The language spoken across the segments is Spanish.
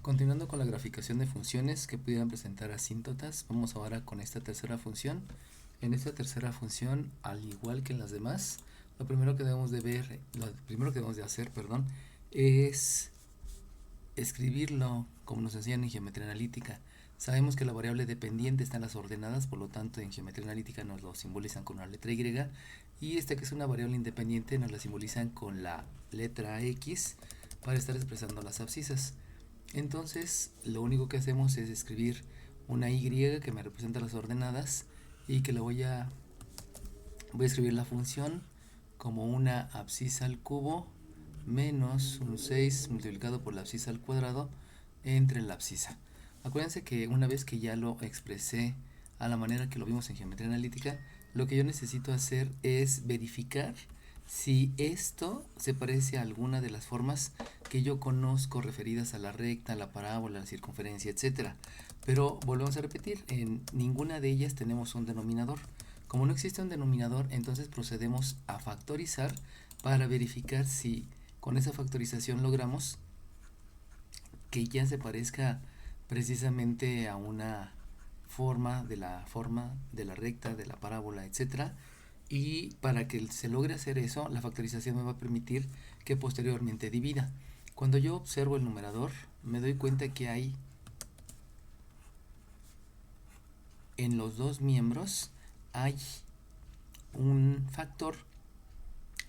Continuando con la graficación de funciones que pudieran presentar asíntotas, vamos ahora con esta tercera función. En esta tercera función, al igual que en las demás, lo primero que debemos de hacer, es escribirlo como nos enseñan en geometría analítica. Sabemos que la variable dependiente está en las ordenadas, por lo tanto en geometría analítica nos lo simbolizan con una letra Y, y esta que es una variable independiente nos la simbolizan con la letra X para estar expresando las abscisas. Entonces lo único que hacemos es escribir una Y que me representa las ordenadas y que voy a escribir la función como una abscisa al cubo menos un 6 multiplicado por la abscisa al cuadrado entre la abscisa. Acuérdense que una vez que ya lo expresé a la manera que lo vimos en geometría analítica, lo que yo necesito hacer es verificar si esto se parece a alguna de las formas que yo conozco referidas a la recta, la parábola, la circunferencia, etcétera. Pero volvemos a repetir, en ninguna de ellas tenemos un denominador. Como no existe un denominador, entonces procedemos a factorizar para verificar si con esa factorización logramos que ya se parezca precisamente a una forma de la recta, de la parábola, etcétera. Y para que se logre hacer eso, la factorización me va a permitir que posteriormente divida. Cuando yo observo el numerador, me doy cuenta que hay en los dos miembros hay un factor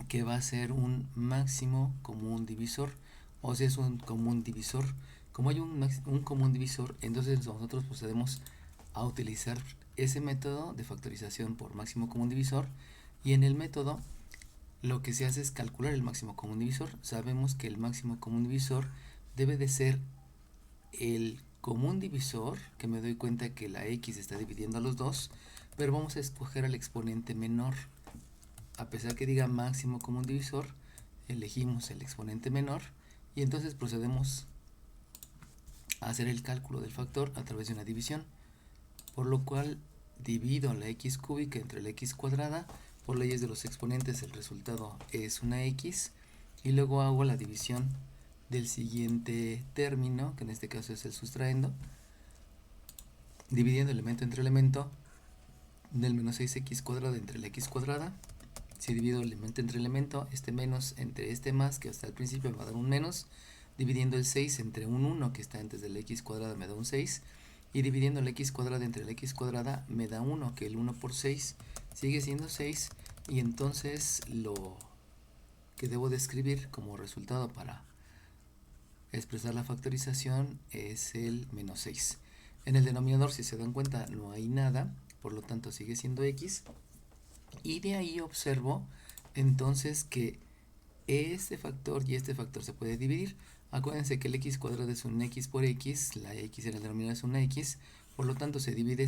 que va a ser un máximo común divisor, o sea, es un común divisor. Como hay un común divisor, entonces nosotros procedemos a utilizar ese método de factorización por máximo común divisor, y en el método lo que se hace es calcular el máximo común divisor. Sabemos que el máximo común divisor debe de ser el común divisor, que me doy cuenta que la x está dividiendo a los dos, pero vamos a escoger al exponente menor. A pesar que diga máximo común divisor, elegimos el exponente menor y entonces procedemos a hacer el cálculo del factor a través de una división, por lo cual divido la x cúbica entre la x cuadrada. Por leyes de los exponentes el resultado es una x, y luego hago la división del siguiente término, que en este caso es el sustraendo, dividiendo elemento entre elemento del menos 6x cuadrada entre la x cuadrada. Si divido elemento entre elemento, este menos entre este más, que hasta el principio me va a dar un menos, dividiendo el 6 entre un 1 que está antes de la x cuadrada me da un 6, y dividiendo la x cuadrada entre la x cuadrada me da 1, que el 1 por 6 sigue siendo 6, y entonces lo que debo de escribir como resultado para expresar la factorización es el menos 6. En el denominador, si se dan cuenta, no hay nada, por lo tanto sigue siendo x, y de ahí observo entonces que este factor y este factor se puede dividir. Acuérdense que el x cuadrado es un x por x, la x en el denominador es una x, por lo tanto se divide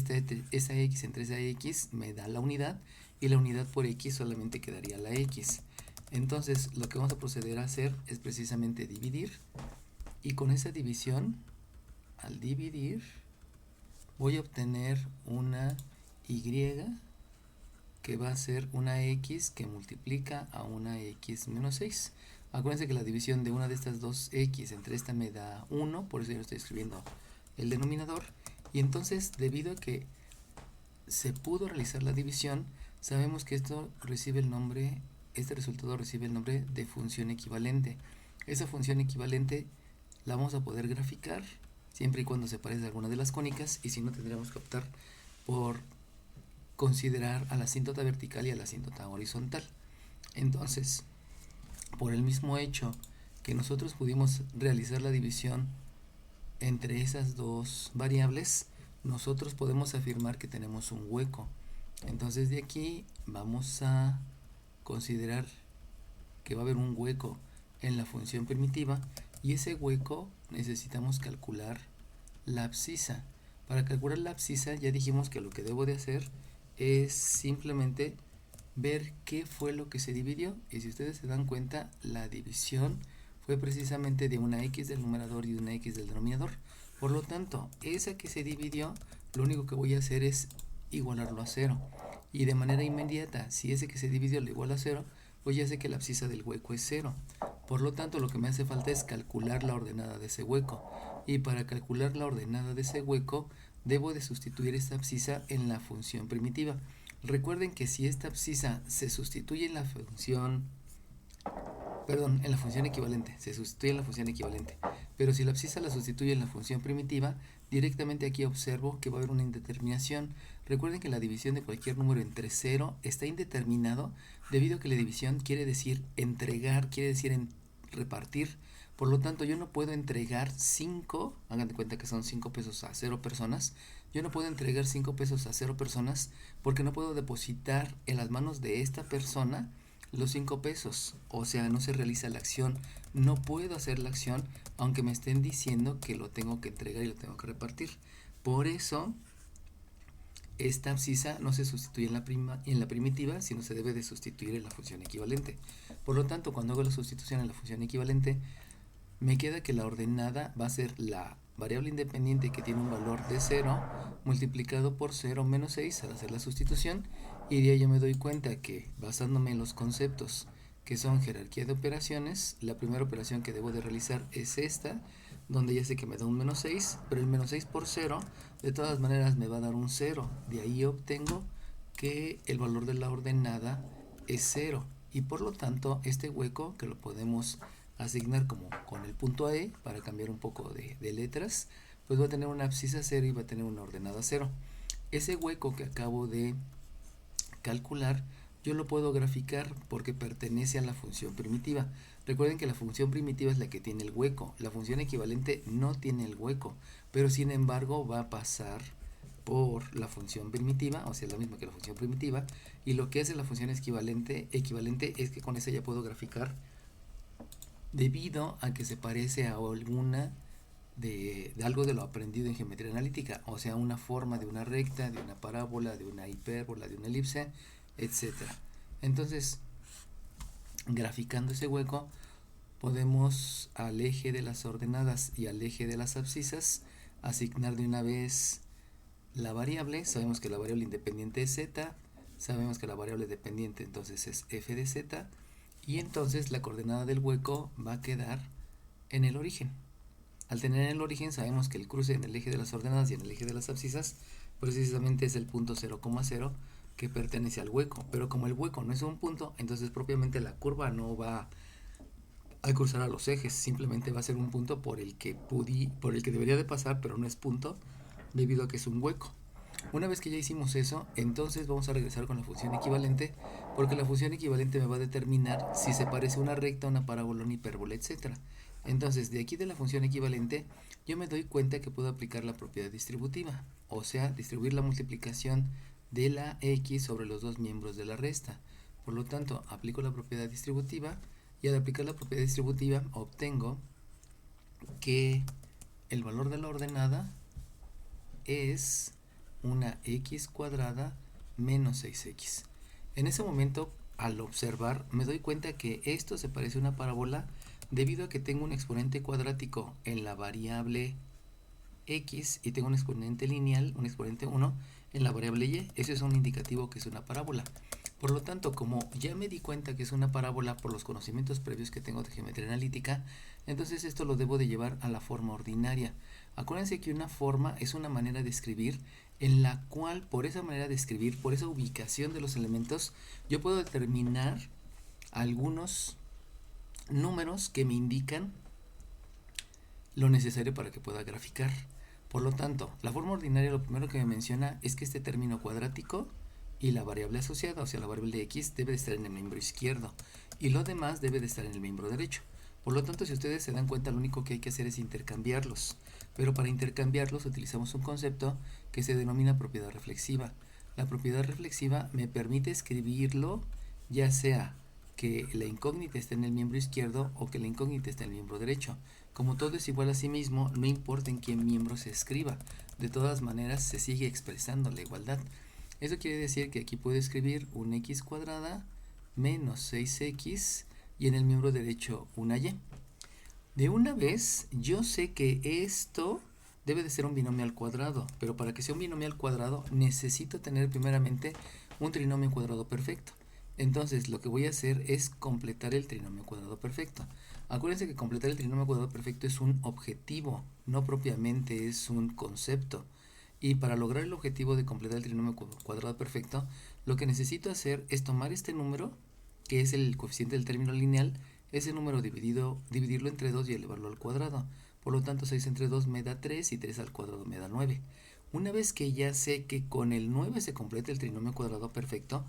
esa x entre esa x, me da la unidad, y la unidad por x solamente quedaría la x. Entonces lo que vamos a proceder a hacer es precisamente dividir, y con esa división, al dividir, voy a obtener una y que va a ser una x que multiplica a una x menos 6. Acuérdense que la división de una de estas dos x entre esta me da 1, por eso yo estoy escribiendo el denominador. Y entonces, debido a que se pudo realizar la división, sabemos que este resultado recibe el nombre de función equivalente. Esa función equivalente la vamos a poder graficar siempre y cuando se parezca a alguna de las cónicas, y si no, tendríamos que optar por considerar a la asíntota vertical y a la asíntota horizontal. Entonces, por el mismo hecho que nosotros pudimos realizar la división entre esas dos variables, nosotros podemos afirmar que tenemos un hueco. Entonces de aquí vamos a considerar que va a haber un hueco en la función primitiva, y ese hueco necesitamos calcular la abscisa. Para calcular la abscisa ya dijimos que lo que debo de hacer es simplemente ver qué fue lo que se dividió, y si ustedes se dan cuenta, la división fue precisamente de una x del numerador y de una x del denominador. Por lo tanto, esa que se dividió, lo único que voy a hacer es igualarlo a 0, y de manera inmediata, si ese que se dividió lo iguala a 0, pues ya sé que la abscisa del hueco es 0. Por lo tanto, lo que me hace falta es calcular la ordenada de ese hueco. Y para calcular la ordenada de ese hueco, debo de sustituir esta abscisa en la función primitiva. Recuerden que si esta abscisa se sustituye en la función, en la función equivalente, se sustituye en la función equivalente, pero si la abscisa la sustituye en la función primitiva, directamente aquí observo que va a haber una indeterminación. Recuerden que la división de cualquier número entre 0 está indeterminado debido a que la división quiere decir entregar, quiere decir repartir. Por lo tanto, yo no puedo entregar 5, hagan de cuenta que son 5 pesos a 0 personas. Yo no puedo entregar 5 pesos a 0 personas porque no puedo depositar en las manos de esta persona los 5 pesos. O sea, no se realiza la acción. No puedo hacer la acción aunque me estén diciendo que lo tengo que entregar y lo tengo que repartir. Por eso, esta abscisa no se sustituye en la primitiva, sino se debe de sustituir en la función equivalente. Por lo tanto, cuando hago la sustitución en la función equivalente, me queda que la ordenada va a ser la variable independiente que tiene un valor de 0 multiplicado por 0 menos 6 al hacer la sustitución, y de ahí yo me doy cuenta que, basándome en los conceptos que son jerarquía de operaciones, la primera operación que debo de realizar es esta, donde ya sé que me da un menos 6, pero el menos 6 por 0 de todas maneras me va a dar un 0. De ahí obtengo que el valor de la ordenada es 0, y por lo tanto este hueco, que lo podemos asignar como con el punto E para cambiar un poco de letras, pues va a tener una abscisa 0 y va a tener una ordenada 0. Ese hueco que acabo de calcular, yo lo puedo graficar porque pertenece a la función primitiva. Recuerden que la función primitiva es la que tiene el hueco. La función equivalente no tiene el hueco, pero sin embargo va a pasar por la función primitiva, o sea, es la misma que la función primitiva, y lo que hace la función equivalente es que con esa ya puedo graficar debido a que se parece a alguna de algo de lo aprendido en geometría analítica, o sea, una forma de una recta, de una parábola, de una hipérbola, de una elipse, etcétera. Entonces, graficando ese hueco, podemos al eje de las ordenadas y al eje de las abscisas asignar de una vez la variable. Sabemos que la variable independiente es z, sabemos que la variable dependiente entonces es f de z, y entonces la coordenada del hueco va a quedar en el origen. Al tener en el origen sabemos que el cruce en el eje de las ordenadas y en el eje de las abscisas precisamente es el punto 0,0 que pertenece al hueco, pero como el hueco no es un punto, entonces propiamente la curva no va a cruzar a los ejes, simplemente va a ser un punto por el que debería de pasar, pero no es punto debido a que es un hueco. Una vez que ya hicimos eso, entonces vamos a regresar con la función equivalente, porque la función equivalente me va a determinar si se parece a una recta, una parábola, una hipérbola, etc. Entonces, de aquí de la función equivalente, yo me doy cuenta que puedo aplicar la propiedad distributiva, o sea, distribuir la multiplicación de la x sobre los dos miembros de la resta. Por lo tanto, aplico la propiedad distributiva, y al aplicar la propiedad distributiva obtengo que el valor de la ordenada es una x cuadrada menos 6x. En ese momento, al observar, me doy cuenta que esto se parece a una parábola debido a que tengo un exponente cuadrático en la variable x y tengo un exponente lineal, un exponente 1 en la variable y. Eso es un indicativo que es una parábola. Por lo tanto, como ya me di cuenta que es una parábola por los conocimientos previos que tengo de geometría analítica, entonces esto lo debo de llevar a la forma ordinaria. Acuérdense que una forma es una manera de escribir en la cual, por esa manera de escribir, por esa ubicación de los elementos, yo puedo determinar algunos números que me indican lo necesario para que pueda graficar. Por lo tanto, la forma ordinaria lo primero que me menciona es que este término cuadrático y la variable asociada, o sea la variable de x, debe de estar en el miembro izquierdo y lo demás debe de estar en el miembro derecho. Por lo tanto, si ustedes se dan cuenta, lo único que hay que hacer es intercambiarlos, pero para intercambiarlos utilizamos un concepto que se denomina propiedad reflexiva. La propiedad reflexiva me permite escribirlo ya sea que la incógnita esté en el miembro izquierdo o que la incógnita esté en el miembro derecho. Como todo es igual a sí mismo, no importa en qué miembro se escriba, de todas maneras se sigue expresando la igualdad. Eso quiere decir que aquí puedo escribir una x cuadrada menos 6x y en el miembro derecho una y. De una vez, yo sé que esto debe de ser un binomio al cuadrado, pero para que sea un binomio al cuadrado necesito tener primeramente un trinomio cuadrado perfecto. Entonces lo que voy a hacer es completar el trinomio cuadrado perfecto. Acuérdense que completar el trinomio cuadrado perfecto es un objetivo, no propiamente es un concepto. Y para lograr el objetivo de completar el trinomio cuadrado perfecto, lo que necesito hacer es tomar este número, que es el coeficiente del término lineal, ese número dividirlo entre 2 y elevarlo al cuadrado. Por lo tanto, 6 entre 2 me da 3 y 3 al cuadrado me da 9. Una vez que ya sé que con el 9 se completa el trinomio cuadrado perfecto,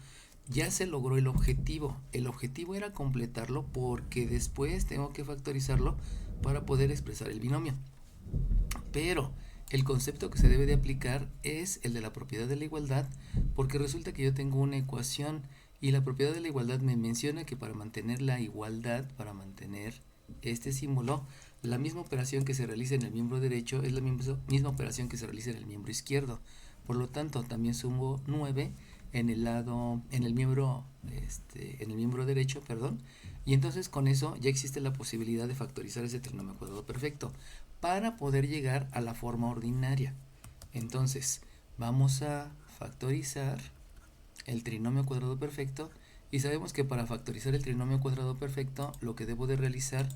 ya se logró el objetivo. El objetivo era completarlo porque después tengo que factorizarlo para poder expresar el binomio. Pero el concepto que se debe de aplicar es el de la propiedad de la igualdad, porque resulta que yo tengo una ecuación y la propiedad de la igualdad me menciona que para mantener la igualdad, para mantener este símbolo, la misma operación que se realiza en el miembro derecho es la misma operación que se realiza en el miembro izquierdo. Por lo tanto, también sumo 9 en el lado, en el miembro derecho, perdón, y entonces con eso ya existe la posibilidad de factorizar ese trinomio cuadrado perfecto para poder llegar a la forma ordinaria. Entonces, vamos a factorizar el trinomio cuadrado perfecto y sabemos que para factorizar el trinomio cuadrado perfecto lo que debo de realizar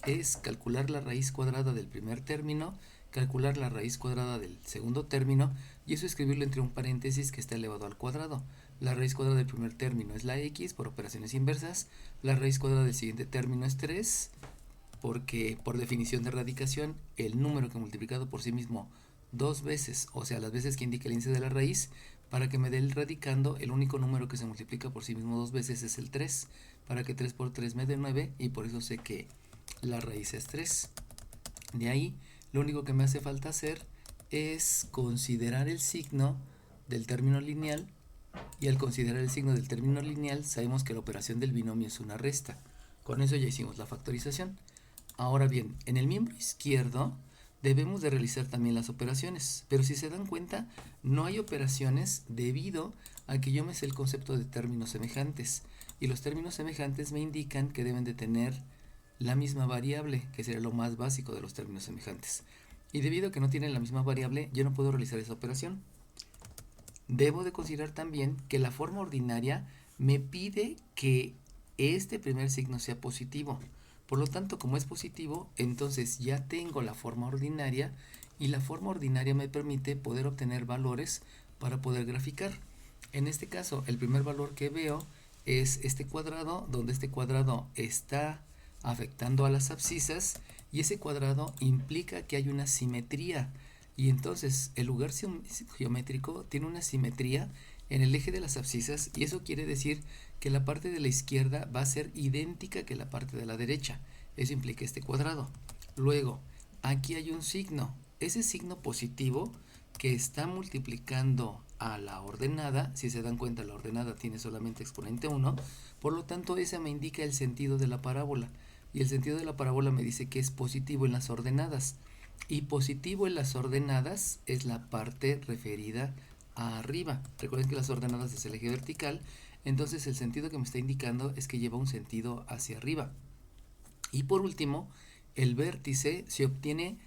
es calcular la raíz cuadrada del primer término, calcular la raíz cuadrada del segundo término y eso escribirlo entre un paréntesis que está elevado al cuadrado. La raíz cuadrada del primer término es la x por operaciones inversas, la raíz cuadrada del siguiente término es 3 porque por definición de radicación el número que multiplicado por sí mismo dos veces, o sea las veces que indica el índice de la raíz, para que me dé el radicando, el único número que se multiplica por sí mismo dos veces es el 3, para que 3 por 3 me dé 9 y por eso sé que la raíz es 3. De ahí, lo único que me hace falta hacer es considerar el signo del término lineal y al considerar el signo del término lineal sabemos que la operación del binomio es una resta. Con eso ya hicimos la factorización. Ahora bien, en el miembro izquierdo debemos de realizar también las operaciones, pero si se dan cuenta, no hay operaciones debido a que yo me sé el concepto de términos semejantes, y los términos semejantes me indican que deben de tener la misma variable, que sería lo más básico de los términos semejantes. Y debido a que no tienen la misma variable, yo no puedo realizar esa operación. Debo de considerar también que la forma ordinaria me pide que este primer signo sea positivo. Por lo tanto, como es positivo, entonces ya tengo la forma ordinaria y la forma ordinaria me permite poder obtener valores para poder graficar. En este caso, el primer valor que veo es este cuadrado, donde este cuadrado está afectando a las abscisas y ese cuadrado implica que hay una simetría. Y entonces el lugar geométrico tiene una simetría en el eje de las abscisas y eso quiere decir que la parte de la izquierda va a ser idéntica que la parte de la derecha. Eso implica este cuadrado. Luego, aquí hay un signo. Ese signo positivo que está multiplicando a la ordenada, si se dan cuenta la ordenada tiene solamente exponente 1, por lo tanto esa me indica el sentido de la parábola y el sentido de la parábola me dice que es positivo en las ordenadas y positivo en las ordenadas es la parte referida a arriba. Recuerden que las ordenadas es el eje vertical, entonces el sentido que me está indicando es que lleva un sentido hacia arriba. Y por último, el vértice se obtiene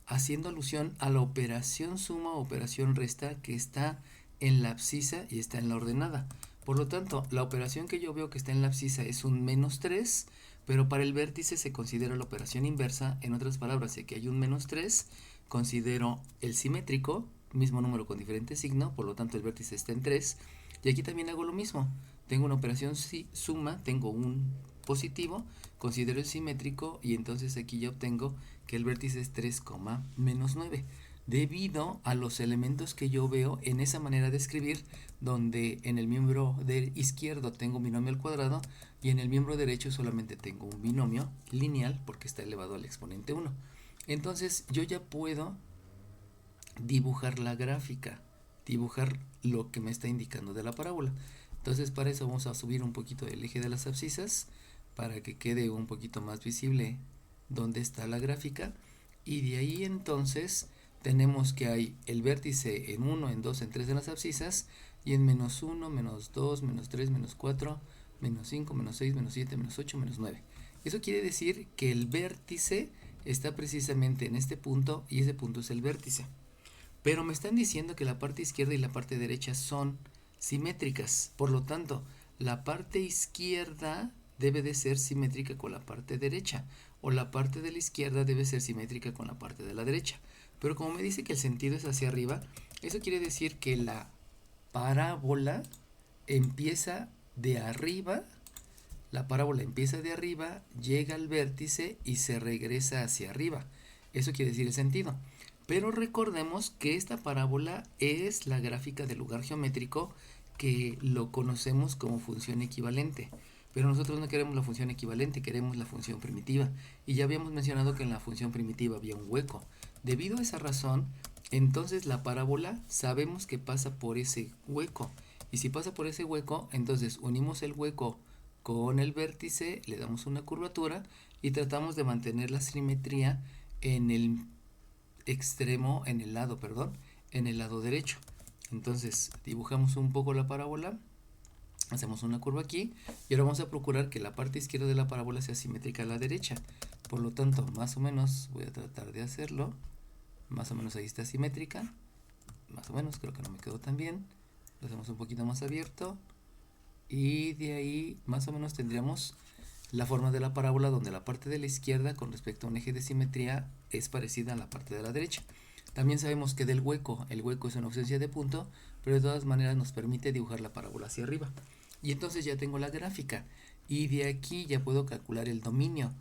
haciendo alusión a la operación suma o operación resta que está en la abscisa y está en la ordenada. Por lo tanto, la operación que yo veo que está en la abscisa es un menos 3, pero para el vértice se considera la operación inversa. En otras palabras, si aquí hay un menos 3, considero el simétrico, mismo número con diferente signo, por lo tanto el vértice está en 3. Y aquí también hago lo mismo. Tengo una operación suma, tengo un positivo, considero el simétrico y entonces aquí ya obtengo que el vértice es 3, menos 9 debido a los elementos que yo veo en esa manera de escribir, donde en el miembro izquierdo tengo un binomio al cuadrado y en el miembro derecho solamente tengo un binomio lineal porque está elevado al exponente 1. Entonces yo ya puedo dibujar la gráfica, dibujar lo que me está indicando de la parábola. Entonces para eso vamos a subir un poquito el eje de las abscisas para que quede un poquito más visible dónde está la gráfica y de ahí entonces tenemos que hay el vértice en 1, en 2, en 3 en las abscisas y en menos 1, menos 2, menos 3, menos 4, menos 5, menos 6, menos 7, menos 8, menos 9. Eso quiere decir que el vértice está precisamente en este punto y ese punto es el vértice. Pero me están diciendo que la parte izquierda y la parte derecha son simétricas. Por lo tanto, la parte izquierda debe de ser simétrica con la parte derecha, o la parte de la izquierda debe ser simétrica con la parte de la derecha. Pero como me dice que el sentido es hacia arriba, eso quiere decir que la parábola empieza de arriba, la parábola empieza de arriba, llega al vértice y se regresa hacia arriba. Eso quiere decir el sentido. Pero recordemos que esta parábola es la gráfica del lugar geométrico, que lo conocemos como función equivalente. Pero nosotros no queremos la función equivalente, queremos la función primitiva. Y ya habíamos mencionado que en la función primitiva había un hueco. Debido a esa razón, entonces la parábola sabemos que pasa por ese hueco. Y si pasa por ese hueco, entonces unimos el hueco con el vértice, le damos una curvatura y tratamos de mantener la simetría en el extremo, en el lado, perdón, en el lado derecho. Entonces dibujamos un poco la parábola, hacemos una curva aquí y ahora vamos a procurar que la parte izquierda de la parábola sea simétrica a la derecha. Por lo tanto, más o menos voy a tratar de hacerlo. Más o menos ahí está simétrica. Más o menos, creo que no me quedó tan bien. Lo hacemos un poquito más abierto. Y de ahí más o menos tendríamos la forma de la parábola, donde la parte de la izquierda con respecto a un eje de simetría es parecida a la parte de la derecha. También sabemos que del hueco, el hueco es una ausencia de punto, pero de todas maneras nos permite dibujar la parábola hacia arriba. Y entonces ya tengo la gráfica y de aquí ya puedo calcular el dominio,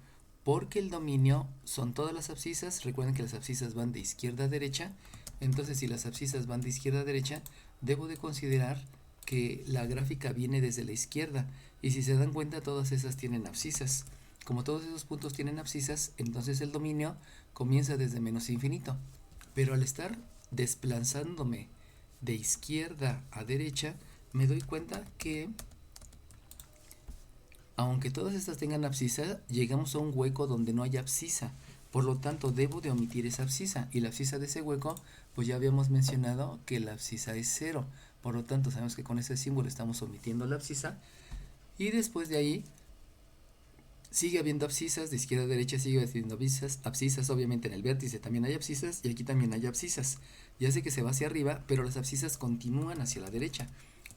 porque el dominio son todas las abscisas. Recuerden que las abscisas van de izquierda a derecha, entonces si las abscisas van de izquierda a derecha, debo de considerar que la gráfica viene desde la izquierda, y si se dan cuenta todas esas tienen abscisas. Como todos esos puntos tienen abscisas, entonces el dominio comienza desde menos infinito. Pero al estar desplazándome de izquierda a derecha, me doy cuenta que aunque todas estas tengan abscisa, llegamos a un hueco donde no hay abscisa. Por lo tanto, debo de omitir esa abscisa. Y la abscisa de ese hueco, pues ya habíamos mencionado que la abscisa es 0. Por lo tanto, sabemos que con ese símbolo estamos omitiendo la abscisa. Y después de ahí, sigue habiendo abscisas, de izquierda a derecha sigue habiendo abscisas, obviamente en el vértice también hay abscisas y aquí también hay abscisas. Ya sé que se va hacia arriba, pero las abscisas continúan hacia la derecha.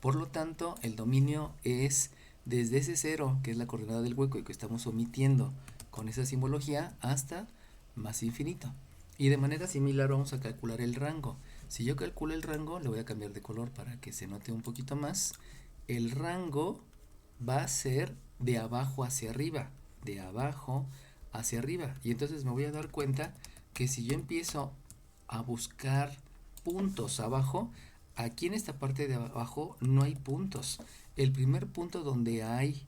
Por lo tanto, el dominio es desde ese 0, que es la coordenada del hueco y que estamos omitiendo con esa simbología, hasta más infinito. Y de manera similar vamos a calcular el rango. Si yo calculo el rango, le voy a cambiar de color para que se note un poquito más. El rango va a ser de abajo hacia arriba, de abajo hacia arriba. Y entonces me voy a dar cuenta que si yo empiezo a buscar puntos abajo, aquí en esta parte de abajo no hay puntos. El primer punto donde hay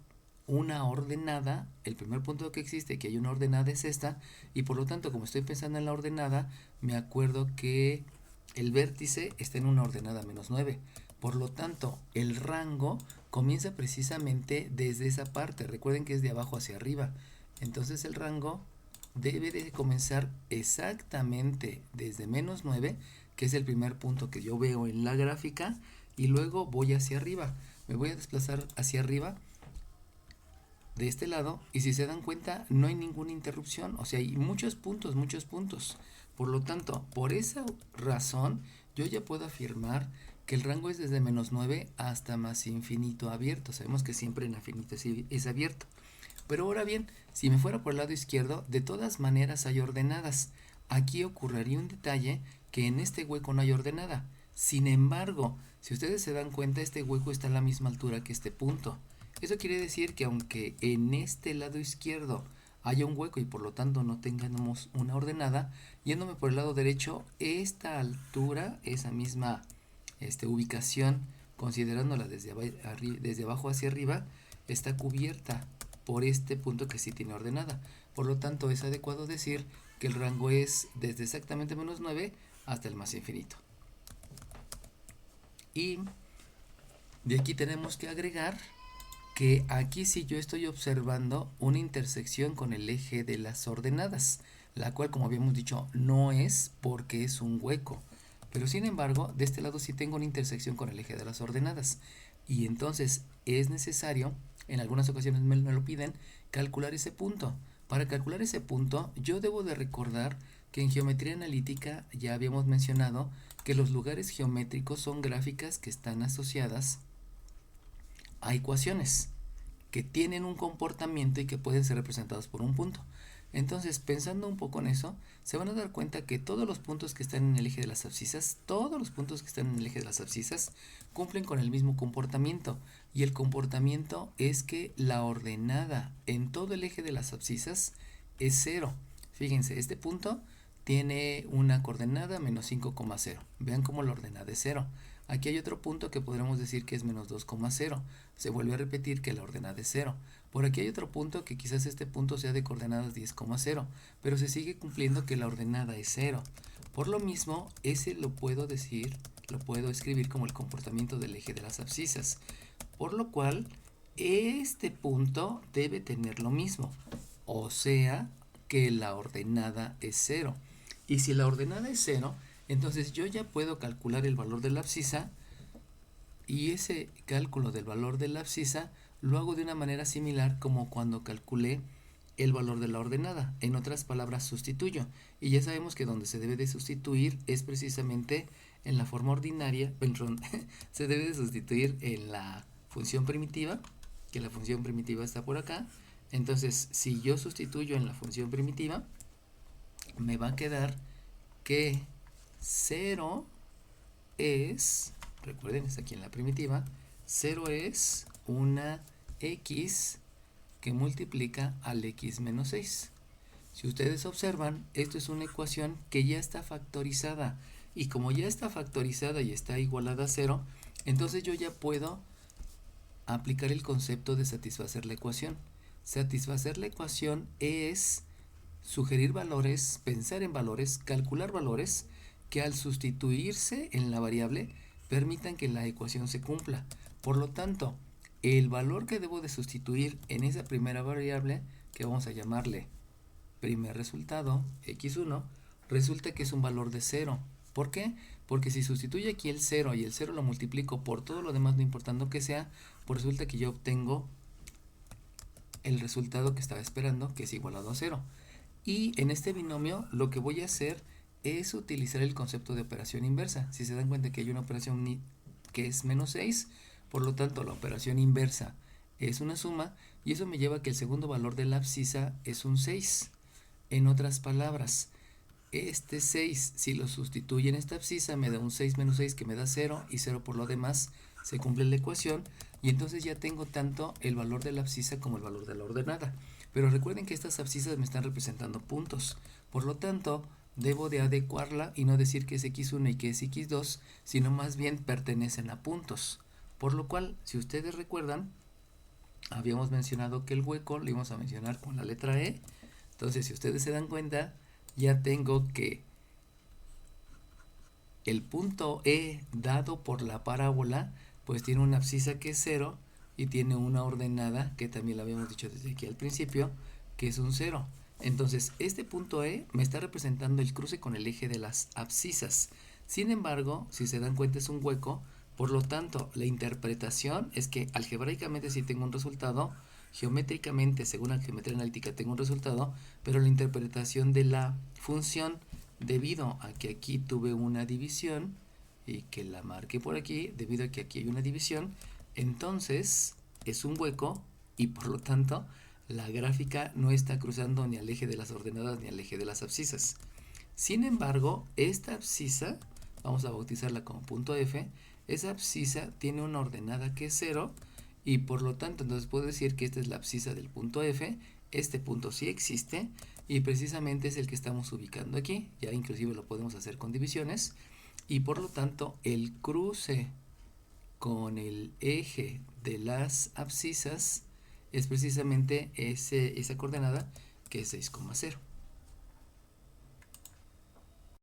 una ordenada, el primer punto que existe que hay una ordenada es esta, y por lo tanto, como estoy pensando en la ordenada, me acuerdo que el vértice está en una ordenada -9. Por lo tanto, el rango comienza precisamente desde esa parte. Recuerden que es de abajo hacia arriba. Entonces el rango debe de comenzar exactamente desde -9, que es el primer punto que yo veo en la gráfica, y luego voy hacia arriba. Me voy a desplazar hacia arriba de este lado, y si se dan cuenta no hay ninguna interrupción, o sea, hay muchos puntos, muchos puntos. Por lo tanto, por esa razón, yo ya puedo afirmar que el rango es desde -9 hasta más infinito abierto. Sabemos que siempre en infinito es abierto. Pero ahora bien, si me fuera por el lado izquierdo, de todas maneras hay ordenadas. Aquí ocurriría un detalle, que en este hueco no hay ordenada. Sin embargo, si ustedes se dan cuenta, este hueco está a la misma altura que este punto. Eso quiere decir que aunque en este lado izquierdo haya un hueco y por lo tanto no tengamos una ordenada, yéndome por el lado derecho, esta altura, esa misma ubicación, considerándola desde abajo hacia arriba, está cubierta por este punto que sí tiene ordenada. Por lo tanto, es adecuado decir que el rango es desde exactamente -9 hasta el más infinito. Y de aquí tenemos que agregar que aquí sí yo estoy observando una intersección con el eje de las ordenadas, la cual, como habíamos dicho, no es porque es un hueco. Pero sin embargo, de este lado sí tengo una intersección con el eje de las ordenadas. Y entonces es necesario, en algunas ocasiones me lo piden, calcular ese punto. Para calcular ese punto, yo debo de recordar que en geometría analítica ya habíamos mencionado que los lugares geométricos son gráficas que están asociadas a ecuaciones que tienen un comportamiento y que pueden ser representados por un punto. Entonces, pensando un poco en eso, se van a dar cuenta que todos los puntos que están en el eje de las abscisas, todos los puntos que están en el eje de las abscisas, cumplen con el mismo comportamiento. Y el comportamiento es que la ordenada en todo el eje de las abscisas es 0. Fíjense, este punto tiene una coordenada menos 5,0. Vean cómo la ordenada es 0. Aquí hay otro punto que podríamos decir que es menos 2,0. Se vuelve a repetir que la ordenada es 0. Por aquí hay otro punto que quizás este punto sea de coordenadas 10,0, pero se sigue cumpliendo que la ordenada es 0. Por lo mismo, ese lo puedo escribir como el comportamiento del eje de las abscisas. Por lo cual, este punto debe tener lo mismo. O sea, que la ordenada es 0. Y si la ordenada es 0, entonces yo ya puedo calcular el valor de la abscisa, y ese cálculo del valor de la abscisa lo hago de una manera similar como cuando calculé el valor de la ordenada. En otras palabras, sustituyo. Y ya sabemos que donde se debe de sustituir es precisamente en la forma ordinaria, perdón, se debe de sustituir en la función primitiva, que la función primitiva está por acá. Entonces, si yo sustituyo en la función primitiva, me va a quedar que 0 es, recuerden, está aquí en la primitiva, 0 es una x que multiplica al x menos 6. Si ustedes observan, esto es una ecuación que ya está factorizada, y como ya está factorizada y está igualada a 0, entonces yo ya puedo aplicar el concepto de satisfacer la ecuación. Satisfacer la ecuación es sugerir valores, pensar en valores, calcular valores que al sustituirse en la variable permitan que la ecuación se cumpla. Por lo tanto, el valor que debo de sustituir en esa primera variable, que vamos a llamarle primer resultado, x1, resulta que es un valor de 0. ¿Por qué? Porque si sustituyo aquí el 0 y el 0 lo multiplico por todo lo demás, no importando que sea, pues resulta que yo obtengo el resultado que estaba esperando, que es igualado a 0. Y en este binomio lo que voy a hacer es utilizar el concepto de operación inversa. Si se dan cuenta que hay una operación que es menos 6, por lo tanto la operación inversa es una suma, y eso me lleva a que el segundo valor de la abscisa es un 6. En otras palabras, este 6, si lo sustituye en esta abscisa, me da un 6 menos 6 que me da 0, y 0 por lo demás se cumple la ecuación, y entonces ya tengo tanto el valor de la abscisa como el valor de la ordenada. Pero recuerden que estas abscisas me están representando puntos, por lo tanto debo de adecuarla y no decir que es x1 y que es x2, sino más bien pertenecen a puntos. Por lo cual, si ustedes recuerdan, habíamos mencionado que el hueco lo íbamos a mencionar con la letra E. Entonces, si ustedes se dan cuenta, ya tengo que el punto E dado por la parábola, pues tiene una abscisa que es 0 y tiene una ordenada, que también lo habíamos dicho desde aquí al principio, que es un 0. Entonces, este punto E me está representando el cruce con el eje de las abscisas. Sin embargo, si se dan cuenta, es un hueco, por lo tanto, la interpretación es que algebraicamente sí tengo un resultado, geométricamente, según la geometría analítica, tengo un resultado, pero la interpretación de la función, debido a que aquí tuve una división y que la marqué por aquí, debido a que aquí hay una división, entonces es un hueco, y por lo tanto la gráfica no está cruzando ni al eje de las ordenadas ni al eje de las abscisas. Sin embargo, esta abscisa, vamos a bautizarla como punto F, esa abscisa tiene una ordenada que es 0, y por lo tanto entonces puedo decir que esta es la abscisa del punto F. Este punto sí existe y precisamente es el que estamos ubicando aquí, ya inclusive lo podemos hacer con divisiones, y por lo tanto el cruce con el eje de las abscisas es precisamente esa coordenada, que es 6,0.